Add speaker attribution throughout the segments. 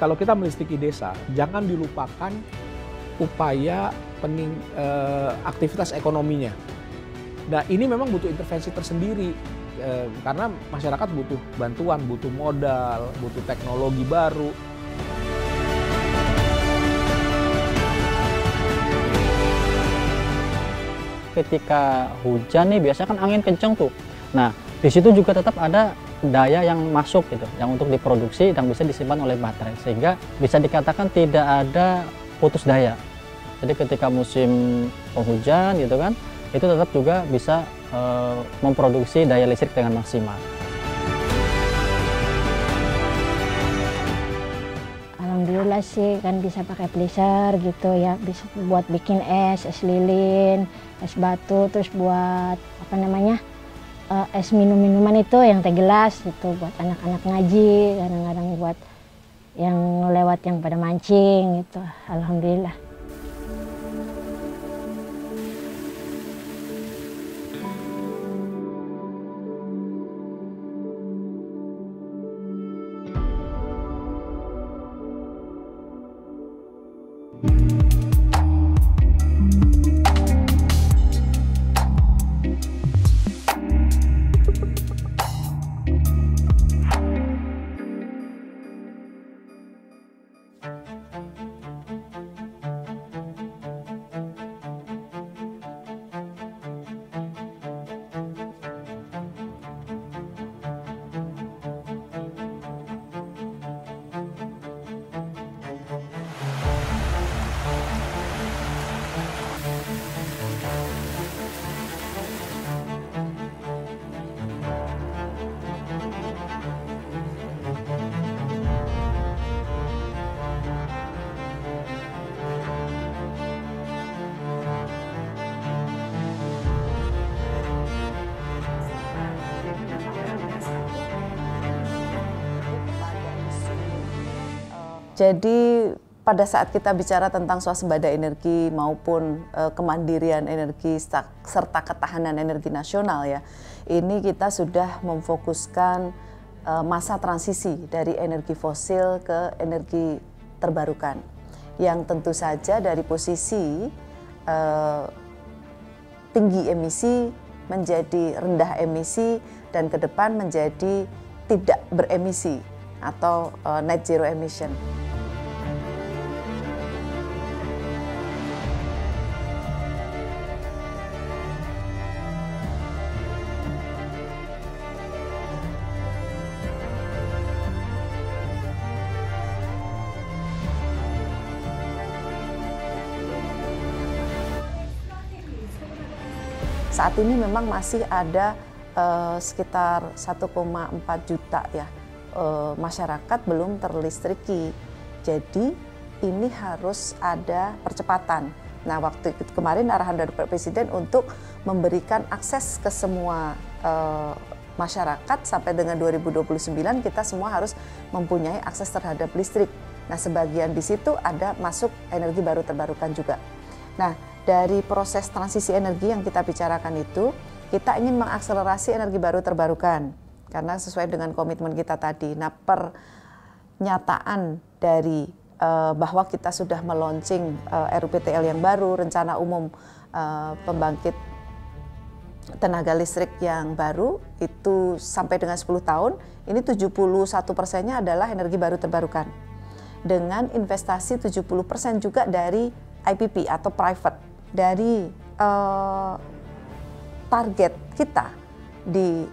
Speaker 1: kalau kita melistriki desa, jangan dilupakan upaya aktivitas ekonominya. Nah, ini memang butuh intervensi tersendiri karena masyarakat butuh bantuan, butuh modal, butuh teknologi baru.
Speaker 2: Ketika hujan nih biasanya kan angin kenceng tuh. Nah, di situ juga tetap ada daya yang masuk gitu, yang untuk diproduksi dan bisa disimpan oleh baterai, sehingga bisa dikatakan tidak ada putus daya. Jadi ketika musim penghujan gitu kan, itu tetap juga bisa memproduksi daya listrik dengan maksimal.
Speaker 3: Alhamdulillah sih kan bisa pakai blister gitu ya, bisa buat bikin es lilin, es batu, terus buat apa namanya, es minuman itu yang teh gelas gitu buat anak-anak ngaji, kadang-kadang buat yang lewat yang pada mancing gitu. Alhamdulillah.
Speaker 4: Jadi pada saat kita bicara tentang swasembada energi maupun kemandirian energi serta ketahanan energi nasional ya, ini kita sudah memfokuskan masa transisi dari energi fosil ke energi terbarukan, yang tentu saja dari posisi tinggi emisi menjadi rendah emisi dan ke depan menjadi tidak beremisi atau net zero emission. Saat ini memang masih ada sekitar 1,4 juta ya masyarakat belum terlistriki. Jadi ini harus ada percepatan. Nah, waktu itu kemarin arahan dari Pak Presiden untuk memberikan akses ke semua masyarakat sampai dengan 2029 kita semua harus mempunyai akses terhadap listrik. Nah, sebagian di situ ada masuk energi baru terbarukan juga. Nah, dari proses transisi energi yang kita bicarakan itu, kita ingin mengakselerasi energi baru terbarukan karena sesuai dengan komitmen kita tadi. Nah, pernyataan dari bahwa kita sudah meluncing RUPTL yang baru, rencana umum pembangkit tenaga listrik yang baru itu sampai dengan 10 tahun, ini 71%-nya adalah energi baru terbarukan. Dengan investasi 70% juga dari IPP atau private. Dari target kita di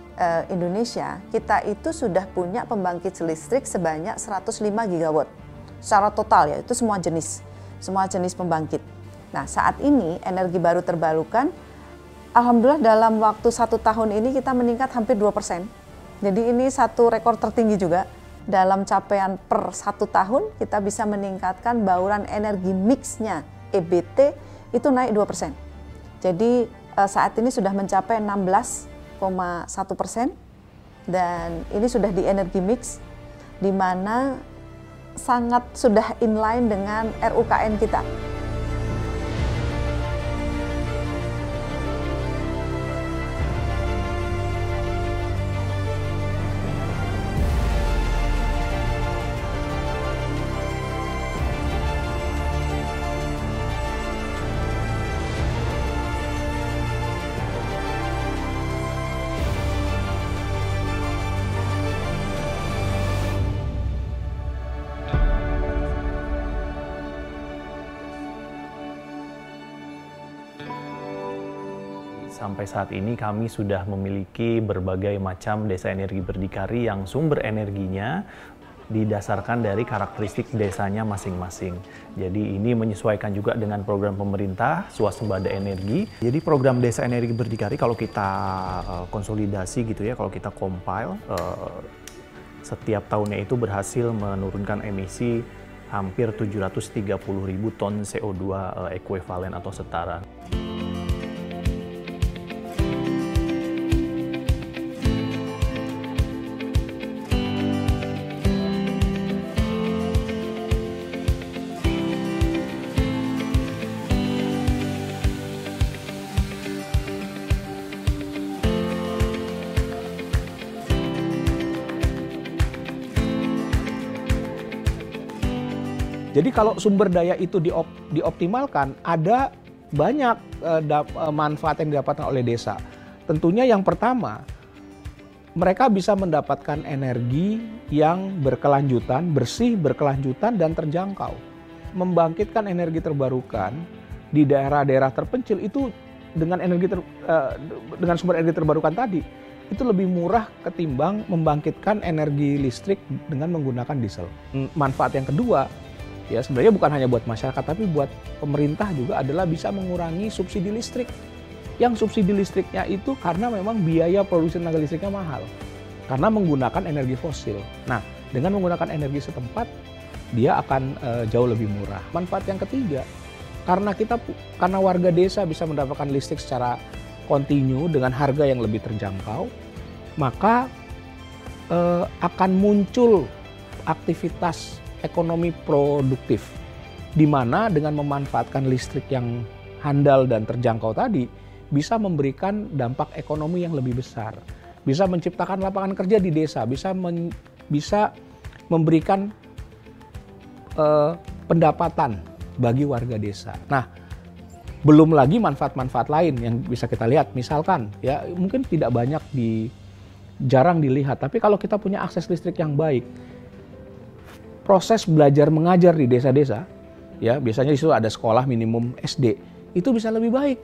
Speaker 4: Indonesia, kita itu sudah punya pembangkit listrik sebanyak 105 gigawatt secara total ya, itu semua jenis pembangkit. Nah, saat ini energi baru terbarukan, alhamdulillah dalam waktu 1 tahun ini kita meningkat hampir 2%. Jadi ini satu rekor tertinggi juga. Dalam capaian per 1 tahun kita bisa meningkatkan bauran energi mixnya EBT itu naik 2%. Jadi saat ini sudah mencapai 16,1% dan ini sudah di energi mix di mana sangat sudah inline dengan RUKN kita.
Speaker 5: Sampai saat ini kami sudah memiliki berbagai macam desa energi berdikari yang sumber energinya didasarkan dari karakteristik desanya masing-masing. Jadi ini menyesuaikan juga dengan program pemerintah swasembada energi. Jadi program desa energi berdikari kalau kita konsolidasi gitu ya, kalau kita compile, setiap tahunnya itu berhasil menurunkan emisi hampir 730.000 ton CO2 ekuivalen atau setara.
Speaker 1: Jadi kalau sumber daya itu dioptimalkan, ada banyak manfaat yang didapatkan oleh desa. Tentunya yang pertama, mereka bisa mendapatkan energi yang berkelanjutan, bersih, berkelanjutan, dan terjangkau. Membangkitkan energi terbarukan di daerah-daerah terpencil itu dengan sumber energi terbarukan tadi, itu lebih murah ketimbang membangkitkan energi listrik dengan menggunakan diesel. Manfaat yang kedua, ya sebenarnya bukan hanya buat masyarakat, tapi buat pemerintah juga adalah bisa mengurangi subsidi listrik. Yang subsidi listriknya itu karena memang biaya produksi tenaga listriknya mahal, karena menggunakan energi fosil. Nah, dengan menggunakan energi setempat, dia akan jauh lebih murah. Manfaat yang ketiga, karena warga desa bisa mendapatkan listrik secara kontinu dengan harga yang lebih terjangkau, maka akan muncul aktivitas ekonomi produktif, di mana dengan memanfaatkan listrik yang handal dan terjangkau tadi bisa memberikan dampak ekonomi yang lebih besar, bisa menciptakan lapangan kerja di desa, bisa memberikan pendapatan bagi warga desa. Nah, belum lagi manfaat-manfaat lain yang bisa kita lihat, misalkan ya mungkin tidak banyak jarang dilihat, tapi kalau kita punya akses listrik yang baik, proses belajar mengajar di desa-desa, ya biasanya di situ ada sekolah minimum SD, itu bisa lebih baik.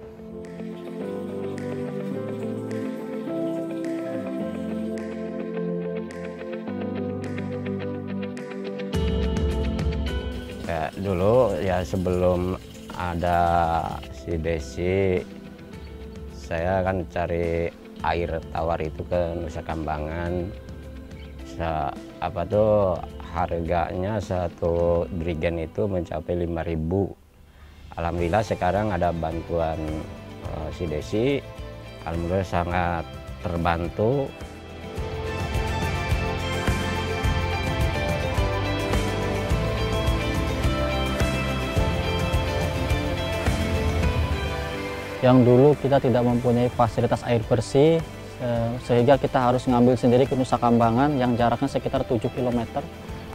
Speaker 6: Ya, dulu ya sebelum ada si Desi, saya kan cari air tawar itu ke Nusa Kambangan. Harganya satu jerigen itu mencapai 5.000. Alhamdulillah sekarang ada bantuan si Desi, alhamdulillah sangat terbantu.
Speaker 2: Yang dulu kita tidak mempunyai fasilitas air bersih, sehingga kita harus ngambil sendiri ke Nusa Kambangan yang jaraknya sekitar 7 km.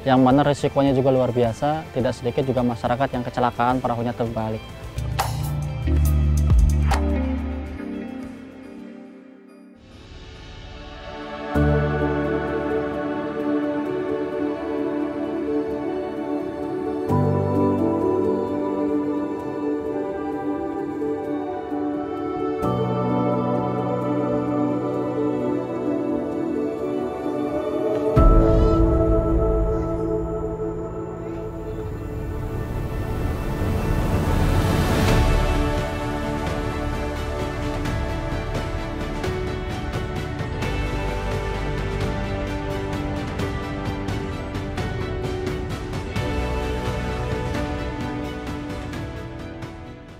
Speaker 2: Yang mana resikonya juga luar biasa, tidak sedikit juga masyarakat yang kecelakaan perahunya terbalik.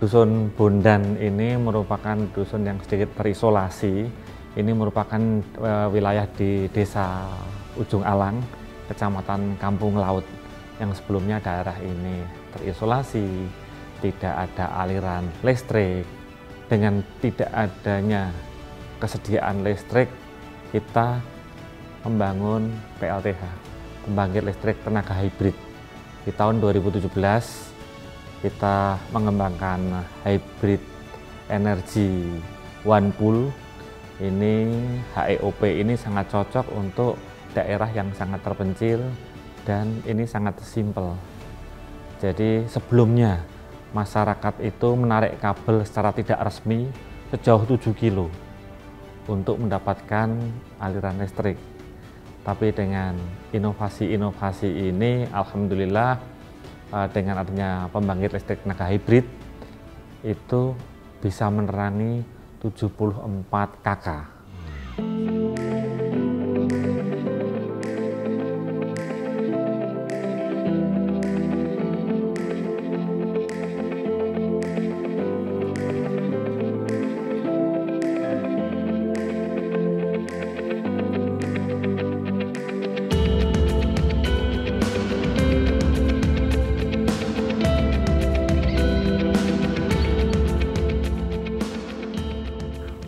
Speaker 7: Dusun Bondan ini merupakan dusun yang sedikit terisolasi. Ini merupakan wilayah di Desa Ujung Alang, Kecamatan Kampung Laut, yang sebelumnya daerah ini terisolasi, tidak ada aliran listrik. Dengan tidak adanya kesediaan listrik, kita membangun PLTH, pembangkit listrik tenaga hibrid. Di tahun 2017, kita mengembangkan hybrid energi one pool. Ini HEOP ini sangat cocok untuk daerah yang sangat terpencil dan ini sangat simpel. Jadi sebelumnya masyarakat itu menarik kabel secara tidak resmi sejauh 7 kilo untuk mendapatkan aliran listrik. Tapi dengan inovasi-inovasi ini, alhamdulillah dengan adanya pembangkit listrik tenaga hibrid itu bisa menerangi 74 KK.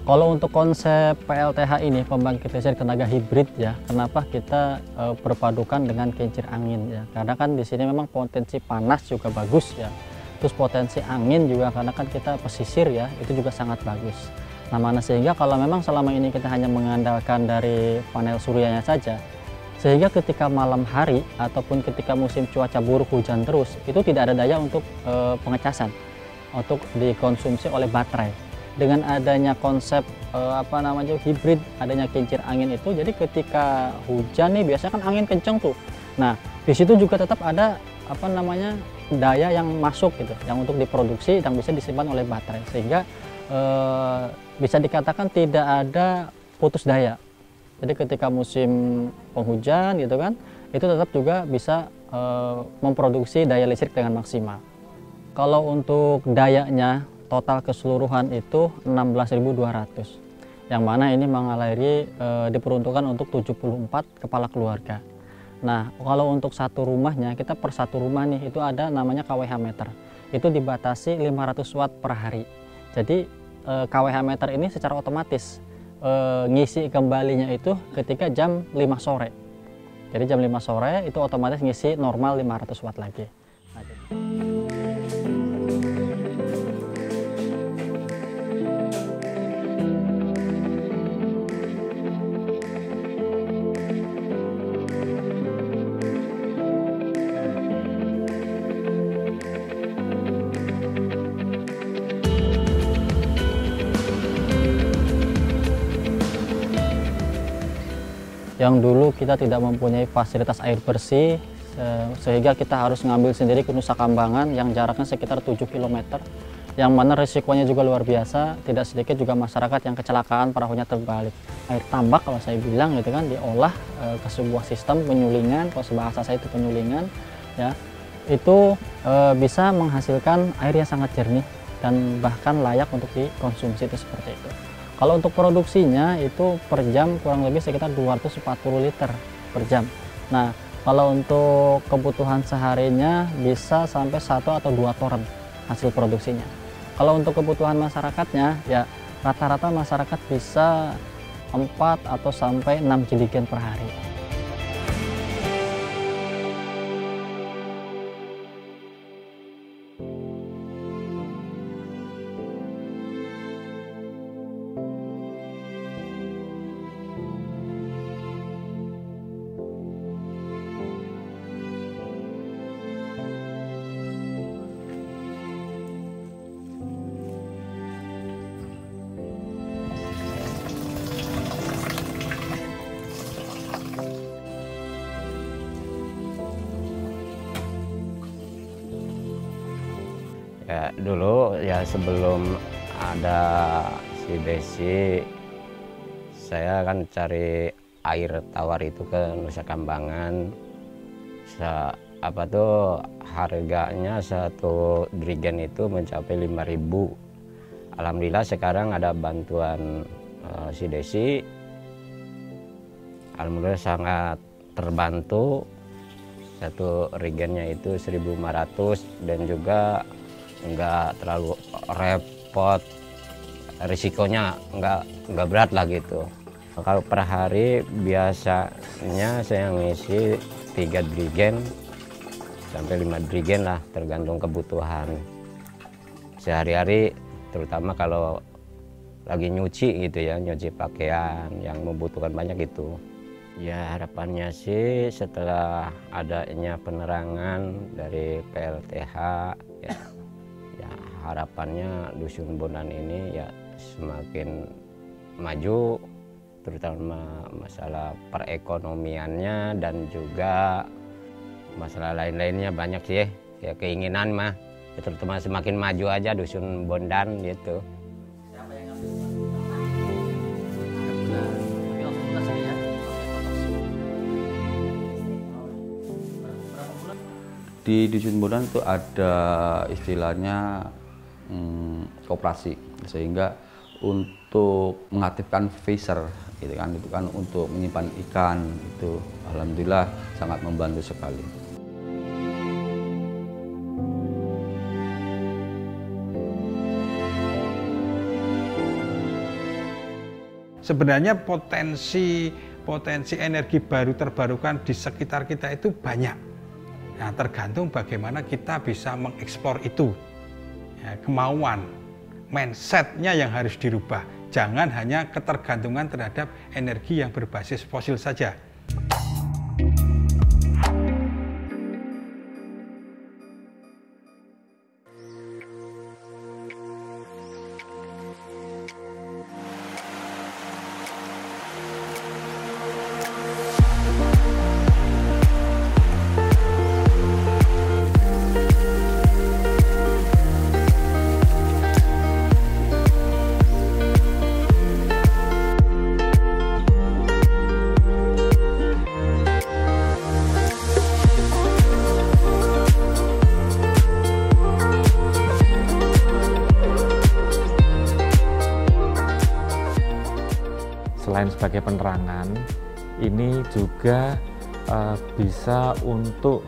Speaker 2: Kalau untuk konsep PLTH ini, pembangkit listrik tenaga hibrid ya, kenapa kita berpadukan dengan kincir angin ya? Karena kan di sini memang potensi panas juga bagus ya. Terus potensi angin juga karena kan kita pesisir ya, itu juga sangat bagus. Nah, mana sehingga kalau memang selama ini kita hanya mengandalkan dari panel suryanya saja, sehingga ketika malam hari ataupun ketika musim cuaca buruk hujan terus, itu tidak ada daya untuk pengecasan, untuk dikonsumsi oleh baterai. Dengan adanya konsep hibrid, adanya kincir angin itu, jadi ketika hujan nih biasanya kan angin kencang tuh. Nah, di situ juga tetap ada daya yang masuk gitu, yang untuk diproduksi dan bisa disimpan oleh baterai, sehingga bisa dikatakan tidak ada putus daya. Jadi ketika musim penghujan gitu kan, itu tetap juga bisa memproduksi daya listrik dengan maksimal. Kalau untuk dayanya total keseluruhan itu 16.200, yang mana ini mengalir diperuntukkan untuk 74 kepala keluarga. Nah, kalau untuk satu rumahnya, kita per satu rumah nih itu ada namanya kWh meter, itu dibatasi 500 watt per hari. Jadi kWh meter ini secara otomatis ngisi kembalinya itu ketika jam 5 sore. Jadi jam 5 sore itu otomatis ngisi normal 500 watt lagi. Nah, yang dulu kita tidak mempunyai fasilitas air bersih, sehingga kita harus ngambil sendiri ke Nusa Kambangan yang jaraknya sekitar 7 km, yang mana risikonya juga luar biasa. Tidak sedikit juga masyarakat yang kecelakaan, perahunya terbalik. Air tambak kalau saya bilang gitu kan, diolah ke sebuah sistem penyulingan, kalau bahasa saya itu penyulingan ya, itu bisa menghasilkan air yang sangat jernih dan bahkan layak untuk dikonsumsi, itu seperti itu. Kalau untuk produksinya itu per jam kurang lebih sekitar 240 liter per jam. Nah, kalau untuk kebutuhan seharinya bisa sampai 1 atau 2 toren hasil produksinya. Kalau untuk kebutuhan masyarakatnya ya rata-rata masyarakat bisa 4 atau sampai 6 jerigen per hari.
Speaker 6: Ya, dulu ya sebelum ada si Desi, saya kan cari air tawar itu ke Nusa Kambangan. Harganya satu drigen itu mencapai 5.000. Alhamdulillah sekarang ada bantuan si Desi. Alhamdulillah sangat terbantu. Satu rigennya itu 1.500 dan juga nggak terlalu repot, risikonya nggak berat lah gitu. Kalau per hari biasanya saya ngisi 3 drigen sampai 5 drigen lah, tergantung kebutuhan sehari-hari, terutama kalau lagi nyuci gitu ya, nyuci pakaian yang membutuhkan banyak itu. Ya harapannya sih setelah adanya penerangan dari PLTH ya harapannya Dusun Bondan ini ya semakin maju, terutama masalah perekonomiannya dan juga masalah lain-lainnya banyak sih ya, keinginan mah ya, terutama semakin maju aja Dusun Bondan gitu.
Speaker 8: Di Dusun Bondan itu ada istilahnya koperasi, sehingga untuk mengaktifkan freezer gitu kan, itu kan untuk menyimpan ikan, itu alhamdulillah sangat membantu sekali.
Speaker 9: Sebenarnya potensi energi baru terbarukan di sekitar kita itu banyak. Nah, tergantung bagaimana kita bisa mengekspor itu. Ya, kemauan, mindsetnya yang harus dirubah. Jangan hanya ketergantungan terhadap energi yang berbasis fosil saja.
Speaker 7: Selain sebagai penerangan, ini juga bisa untuk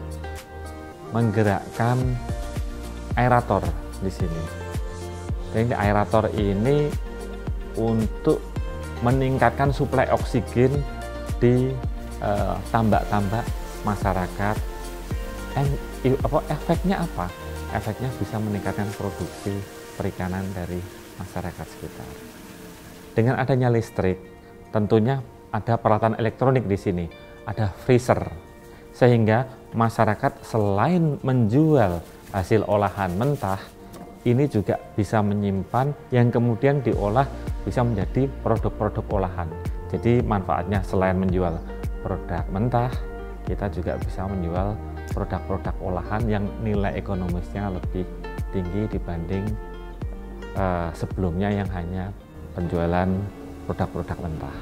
Speaker 7: menggerakkan aerator di sini. Jadi aerator ini untuk meningkatkan suplai oksigen di tambak-tambak masyarakat. Efeknya apa? Efeknya bisa meningkatkan produksi perikanan dari masyarakat sekitar. Dengan adanya listrik, tentunya ada peralatan elektronik di sini, ada freezer, sehingga masyarakat selain menjual hasil olahan mentah, ini juga bisa menyimpan yang kemudian diolah bisa menjadi produk-produk olahan. Jadi manfaatnya selain menjual produk mentah, kita juga bisa menjual produk-produk olahan yang nilai ekonomisnya lebih tinggi dibanding sebelumnya yang hanya penjualan produk-produk mentah.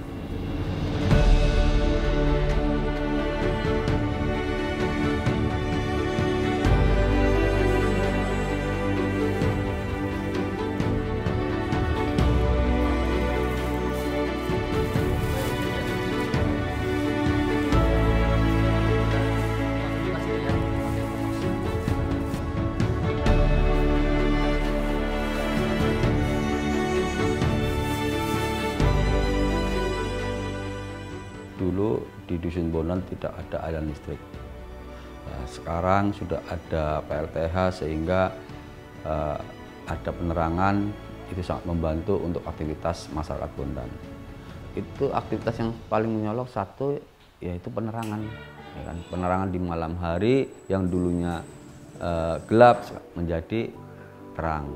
Speaker 8: Dulu di Dusun Bondan tidak ada aliran listrik. Nah, sekarang sudah ada PLTH sehingga ada penerangan, itu sangat membantu untuk aktivitas masyarakat Bondan. Itu aktivitas yang paling menyolok satu yaitu penerangan. Ya kan? Penerangan di malam hari yang dulunya gelap menjadi terang.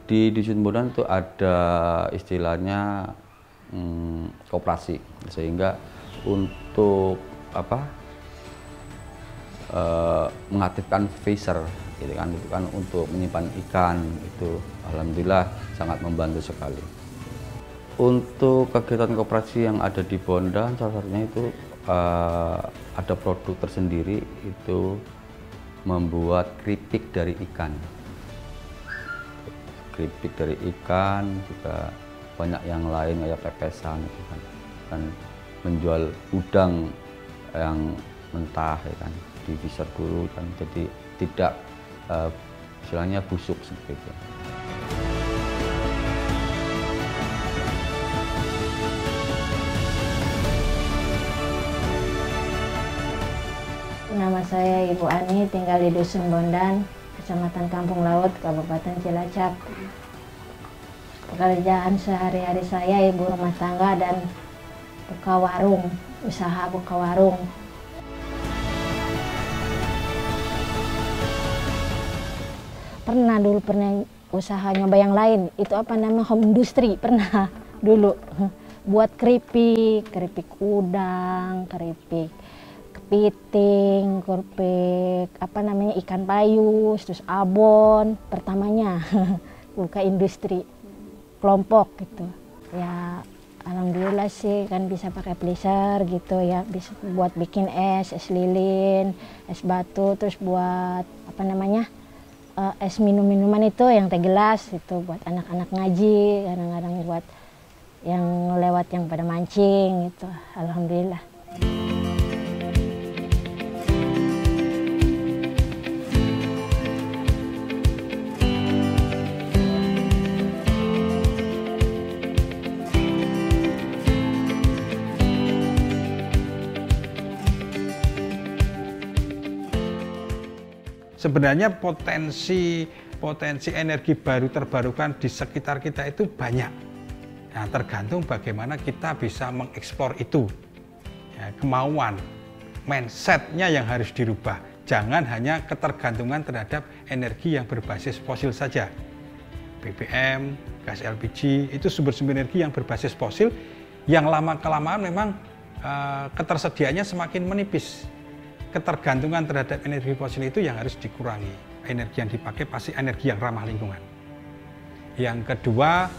Speaker 8: Di Dusun Bondan itu ada istilahnya koperasi, sehingga untuk mengaktifkan freezer gitu kan, itu kan untuk menyimpan ikan, itu alhamdulillah sangat membantu sekali. Untuk kegiatan koperasi yang ada di Bondan, salah satunya itu ada produk tersendiri, itu membuat keripik dari ikan. Keripik dari ikan, juga banyak yang lain kayak pepesan gitu kan. Dan menjual udang yang mentah ya kan, di freezer dulu kan, jadi tidak istilahnya busuk seperti itu.
Speaker 3: Nama saya Ibu Ani, tinggal di Dusun Bondan, Kecamatan Kampung Laut, Kabupaten Cilacap. Pekerjaan sehari-hari saya ibu rumah tangga dan buka warung usaha buka warung. Pernah usaha nyoba yang lain, itu apa namanya, home industry, pernah dulu buat keripik udang, keripik kepiting, keripik apa namanya, ikan payus, terus abon, pertamanya buka industri kelompok gitu ya. Alhamdulillah sih kan bisa pakai pleaser gitu ya, bisa buat bikin es lilin, es batu, terus buat apa namanya, es minuman itu yang teh gelas itu buat anak-anak ngaji, kadang-kadang buat yang lewat yang pada mancing gitu. Alhamdulillah.
Speaker 9: Sebenarnya potensi energi baru terbarukan di sekitar kita itu banyak. Nah, tergantung bagaimana kita bisa mengeksplor itu. Ya, kemauan, mindsetnya yang harus dirubah. Jangan hanya ketergantungan terhadap energi yang berbasis fosil saja. BBM, gas LPG, itu sumber-sumber energi yang berbasis fosil yang lama-kelamaan memang ketersediaannya semakin menipis. Ketergantungan terhadap energi fosil itu yang harus dikurangi. Energi yang dipakai pasti energi yang ramah lingkungan. Yang kedua,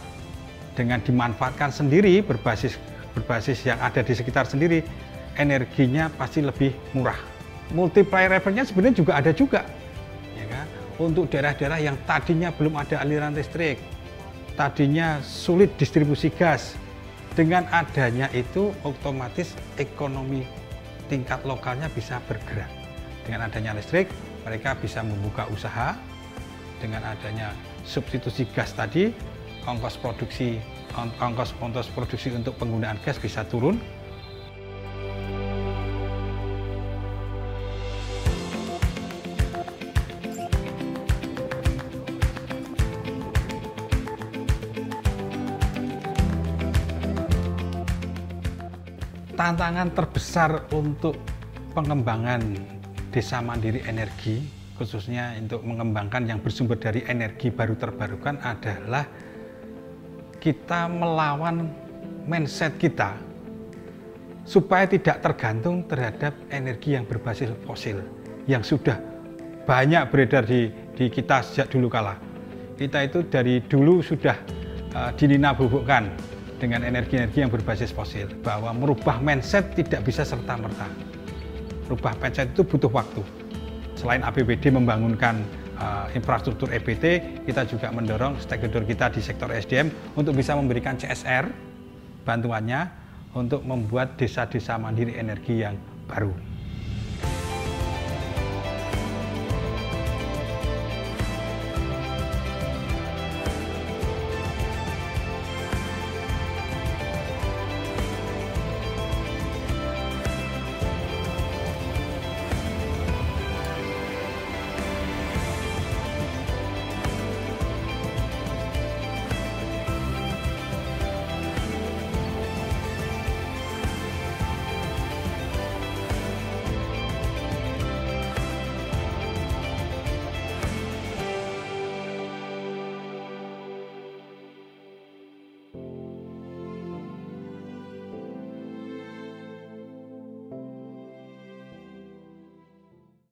Speaker 9: dengan dimanfaatkan sendiri berbasis yang ada di sekitar sendiri, energinya pasti lebih murah. Multiplier efeknya sebenarnya juga ada juga, ya kan? Untuk daerah-daerah yang tadinya belum ada aliran listrik, tadinya sulit distribusi gas, dengan adanya itu otomatis ekonomi tingkat lokalnya bisa bergerak. Dengan adanya listrik, mereka bisa membuka usaha. Dengan adanya substitusi gas tadi, ongkos produksi untuk penggunaan gas bisa turun. Tantangan terbesar untuk pengembangan desa mandiri energi, khususnya untuk mengembangkan yang bersumber dari energi baru terbarukan, adalah kita melawan mindset kita supaya tidak tergantung terhadap energi yang berbasis fosil yang sudah banyak beredar di kita sejak dulu kala. Kita itu dari dulu sudah dininabubukkan dengan energi-energi yang berbasis fosil, bahwa merubah mindset tidak bisa serta-merta. Merubah mindset itu butuh waktu. Selain APBD membangunkan infrastruktur EBT, kita juga mendorong stakeholder kita di sektor SDM untuk bisa memberikan CSR bantuannya untuk membuat desa-desa mandiri energi yang baru.